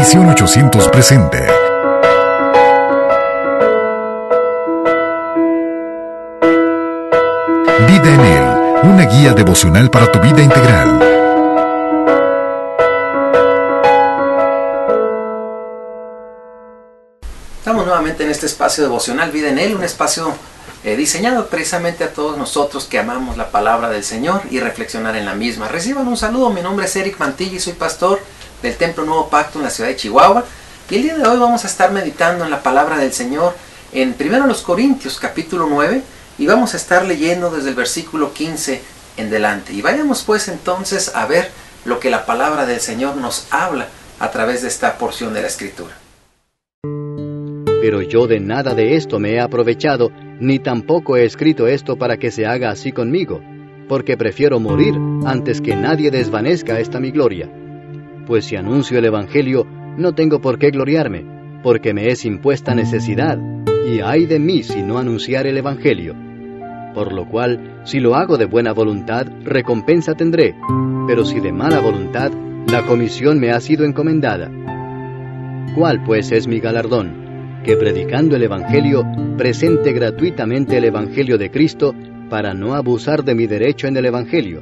Misión 800 presenta Vida en Él, una guía devocional para tu vida integral. Estamos nuevamente en este espacio devocional Vida en Él, un espacio diseñado precisamente a todos nosotros que amamos la palabra del Señor y reflexionar en la misma. Reciban un saludo, mi nombre es Eric Mantilla y soy pastor del Templo Nuevo Pacto en la ciudad de Chihuahua. Y el día de hoy vamos a estar meditando en la palabra del Señor en 1 Corintios capítulo 9 y vamos a estar leyendo desde el versículo 15 en delante. Y vayamos pues entonces a ver lo que la palabra del Señor nos habla a través de esta porción de la Escritura. Pero yo de nada de esto me he aprovechado, ni tampoco he escrito esto para que se haga así conmigo, porque prefiero morir antes que nadie desvanezca esta mi gloria. Pues si anuncio el Evangelio, no tengo por qué gloriarme, porque me es impuesta necesidad, y ay de mí si no anunciar el Evangelio. Por lo cual, si lo hago de buena voluntad, recompensa tendré, pero si de mala voluntad, la comisión me ha sido encomendada. ¿Cuál pues es mi galardón? Que predicando el Evangelio, presente gratuitamente el Evangelio de Cristo, para no abusar de mi derecho en el Evangelio.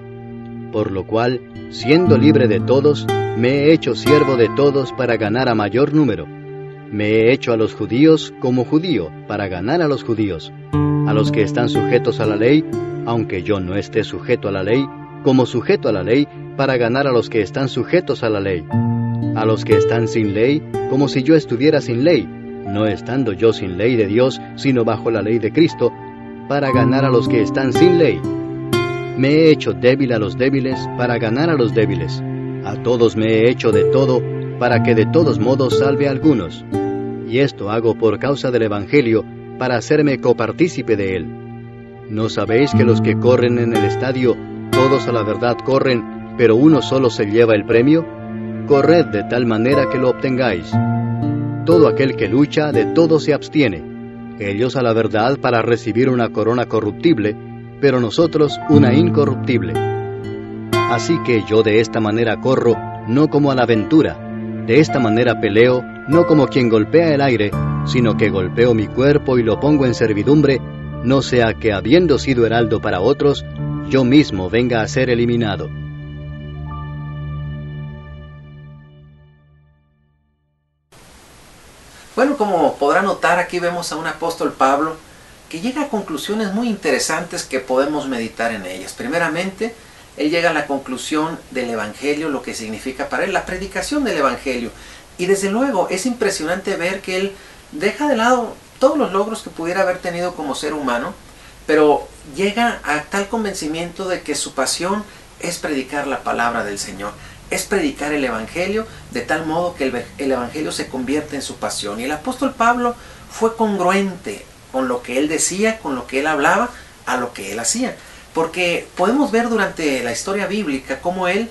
Por lo cual, siendo libre de todos, me he hecho siervo de todos para ganar a mayor número. Me he hecho a los judíos como judío, para ganar a los judíos. A los que están sujetos a la ley, aunque yo no esté sujeto a la ley, como sujeto a la ley, para ganar a los que están sujetos a la ley. A los que están sin ley, como si yo estuviera sin ley, no estando yo sin ley de Dios, sino bajo la ley de Cristo, para ganar a los que están sin ley. Me he hecho débil a los débiles, para ganar a los débiles. A todos me he hecho de todo, para que de todos modos salve a algunos. Y esto hago por causa del Evangelio, para hacerme copartícipe de él. ¿No sabéis que los que corren en el estadio, todos a la verdad corren, pero uno solo se lleva el premio? Corred de tal manera que lo obtengáis. Todo aquel que lucha, de todo se abstiene. Ellos a la verdad para recibir una corona corruptible, pero nosotros una incorruptible. Así que yo de esta manera corro, no como a la aventura. De esta manera peleo, no como quien golpea el aire, sino que golpeo mi cuerpo y lo pongo en servidumbre, no sea que habiendo sido heraldo para otros, yo mismo venga a ser eliminado. Bueno, como podrá notar, aquí vemos a un apóstol Pablo que llega a conclusiones muy interesantes que podemos meditar en ellas. Primeramente, él llega a la conclusión del Evangelio, lo que significa para él la predicación del Evangelio. Y desde luego es impresionante ver que él deja de lado todos los logros que pudiera haber tenido como ser humano, pero llega a tal convencimiento de que su pasión es predicar la palabra del Señor. Es predicar el Evangelio de tal modo que el Evangelio se convierte en su pasión. Y el apóstol Pablo fue congruente con lo que él decía, con lo que él hablaba, a lo que él hacía. Porque podemos ver durante la historia bíblica cómo él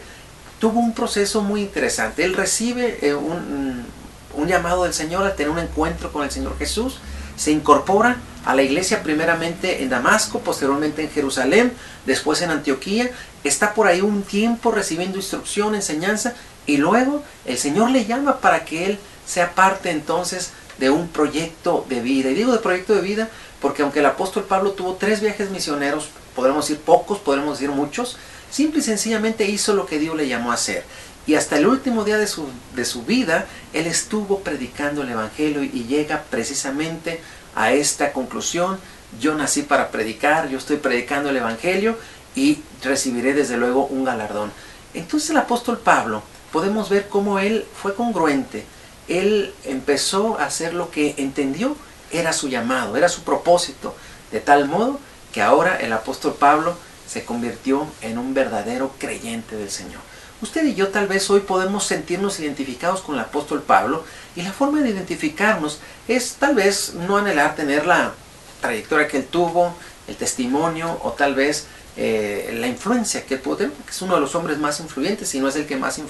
tuvo un proceso muy interesante. Él recibe un llamado del Señor al tener un encuentro con el Señor Jesús. Se incorpora a la iglesia primeramente en Damasco, posteriormente en Jerusalén, después en Antioquía. Está por ahí un tiempo recibiendo instrucción, enseñanza, y luego el Señor le llama para que él sea parte entonces de un proyecto de vida. Y digo de proyecto de vida porque aunque el apóstol Pablo tuvo 3 viajes misioneros, podremos decir pocos, podremos decir muchos, simple y sencillamente hizo lo que Dios le llamó a hacer. Y hasta el último día de su vida, él estuvo predicando el Evangelio y llega precisamente a esta conclusión: yo nací para predicar, yo estoy predicando el Evangelio y recibiré desde luego un galardón. Entonces el apóstol Pablo, podemos ver cómo él fue congruente. Él empezó a hacer lo que entendió era su llamado, era su propósito, de tal modo que ahora el apóstol Pablo se convirtió en un verdadero creyente del Señor. Usted y yo tal vez hoy podemos sentirnos identificados con el apóstol Pablo, y la forma de identificarnos es tal vez no anhelar tener la trayectoria que él tuvo, el testimonio o tal vez la influencia que él pudo tener, porque es uno de los hombres más influyentes, si no es el que más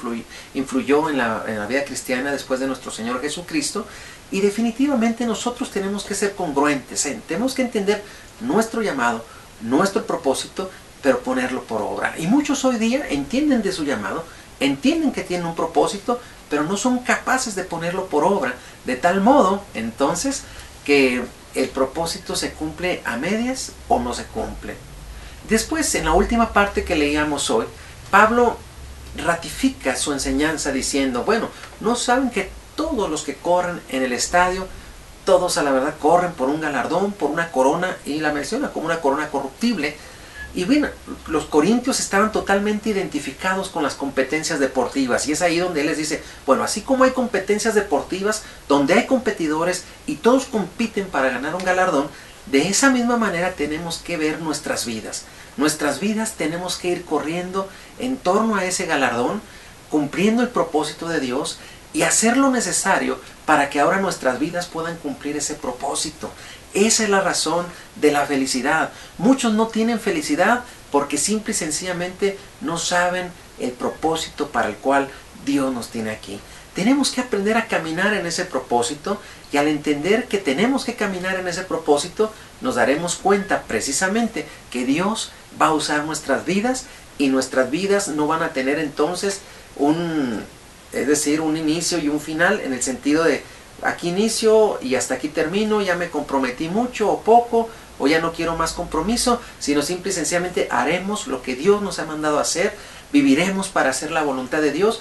influyó en la vida cristiana después de nuestro Señor Jesucristo. Y definitivamente nosotros tenemos que ser congruentes, tenemos que entender nuestro llamado, nuestro propósito, pero ponerlo por obra. Y muchos hoy día entienden de su llamado, entienden que tienen un propósito, pero no son capaces de ponerlo por obra, de tal modo, entonces, que el propósito se cumple a medias o no se cumple. Después, en la última parte que leíamos hoy, Pablo ratifica su enseñanza diciendo, bueno, ¿no saben que todos los que corren en el estadio, todos a la verdad corren por un galardón, por una corona, y la menciona como una corona corruptible? Y bueno, los corintios estaban totalmente identificados con las competencias deportivas, y es ahí donde él les dice, bueno, así como hay competencias deportivas donde hay competidores y todos compiten para ganar un galardón, de esa misma manera tenemos que ver nuestras vidas. Nuestras vidas tenemos que ir corriendo en torno a ese galardón, cumpliendo el propósito de Dios y hacer lo necesario para que ahora nuestras vidas puedan cumplir ese propósito. Esa es la razón de la felicidad. Muchos no tienen felicidad porque simple y sencillamente no saben el propósito para el cual Dios nos tiene aquí. Tenemos que aprender a caminar en ese propósito, y al entender que tenemos que caminar en ese propósito, nos daremos cuenta precisamente que Dios va a usar nuestras vidas, y nuestras vidas no van a tener entonces un inicio y un final, en el sentido de aquí inicio y hasta aquí termino, ya me comprometí mucho o poco, o ya no quiero más compromiso, sino simple y sencillamente haremos lo que Dios nos ha mandado a hacer, viviremos para hacer la voluntad de Dios.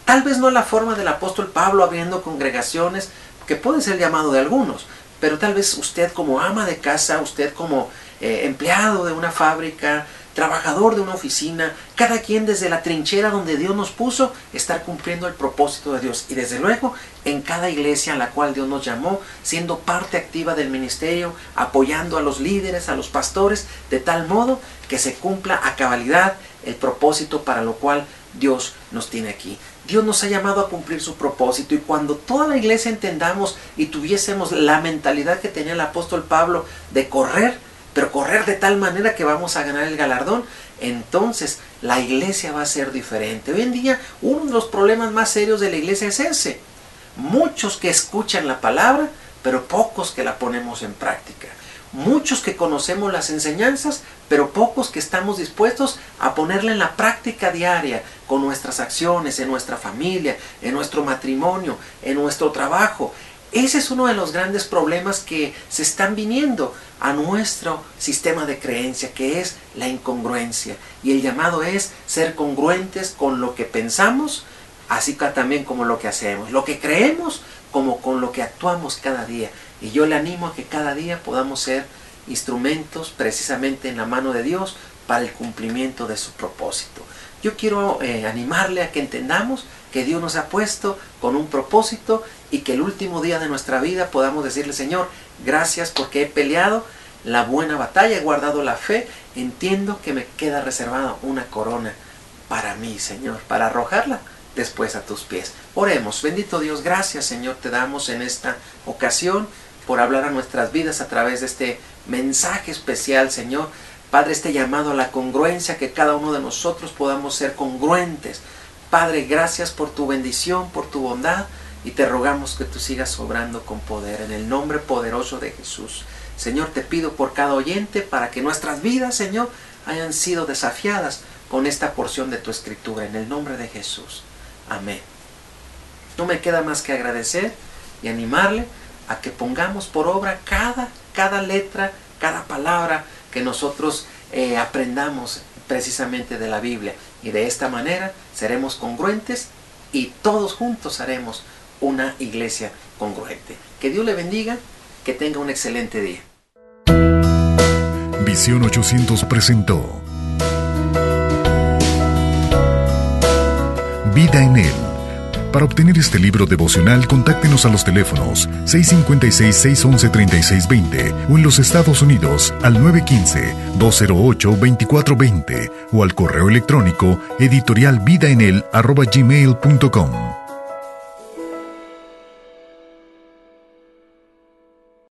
Tal vez no la forma del apóstol Pablo abriendo congregaciones, que puede ser llamado de algunos, pero tal vez usted como ama de casa, usted como empleado de una fábrica, trabajador de una oficina, cada quien desde la trinchera donde Dios nos puso, estar cumpliendo el propósito de Dios. Y desde luego, en cada iglesia a la cual Dios nos llamó, siendo parte activa del ministerio, apoyando a los líderes, a los pastores, de tal modo que se cumpla a cabalidad el propósito para lo cual Dios nos tiene aquí. Dios nos ha llamado a cumplir su propósito, y cuando toda la iglesia entendamos y tuviésemos la mentalidad que tenía el apóstol Pablo de correr, pero correr de tal manera que vamos a ganar el galardón, entonces la iglesia va a ser diferente. Hoy en día uno de los problemas más serios de la iglesia es ese: muchos que escuchan la palabra, pero pocos que la ponemos en práctica. Muchos que conocemos las enseñanzas, pero pocos que estamos dispuestos a ponerla en la práctica diaria, con nuestras acciones, en nuestra familia, en nuestro matrimonio, en nuestro trabajo. Ese es uno de los grandes problemas que se están viniendo a nuestro sistema de creencia, que es la incongruencia. Y el llamado es ser congruentes con lo que pensamos, así también como lo que hacemos, lo que creemos, como con lo que actuamos cada día. Y yo le animo a que cada día podamos ser instrumentos precisamente en la mano de Dios para el cumplimiento de su propósito. Yo quiero animarle a que entendamos que Dios nos ha puesto con un propósito, y que el último día de nuestra vida podamos decirle: Señor, gracias porque he peleado la buena batalla, he guardado la fe, entiendo que me queda reservada una corona para mí, Señor, para arrojarla después a tus pies. Oremos. Bendito Dios, gracias, Señor, te damos en esta ocasión por hablar a nuestras vidas a través de este mensaje especial, Señor. Padre, este llamado a la congruencia, que cada uno de nosotros podamos ser congruentes. Padre, gracias por tu bendición, por tu bondad, y te rogamos que tú sigas obrando con poder en el nombre poderoso de Jesús. Señor, te pido por cada oyente, para que nuestras vidas, Señor, hayan sido desafiadas con esta porción de tu escritura, en el nombre de Jesús. Amén. No me queda más que agradecer y animarle a que pongamos por obra cada letra, cada palabra que nosotros aprendamos precisamente de la Biblia, y de esta manera seremos congruentes y todos juntos haremos una iglesia congruente. Que Dios le bendiga, que tenga un excelente día. Visión 800 presentó Vida en Él. Para obtener este libro devocional, contáctenos a los teléfonos 656-611-3620 o en los Estados Unidos al 915-208-2420 o al correo electrónico editorialvidaenel@gmail.com.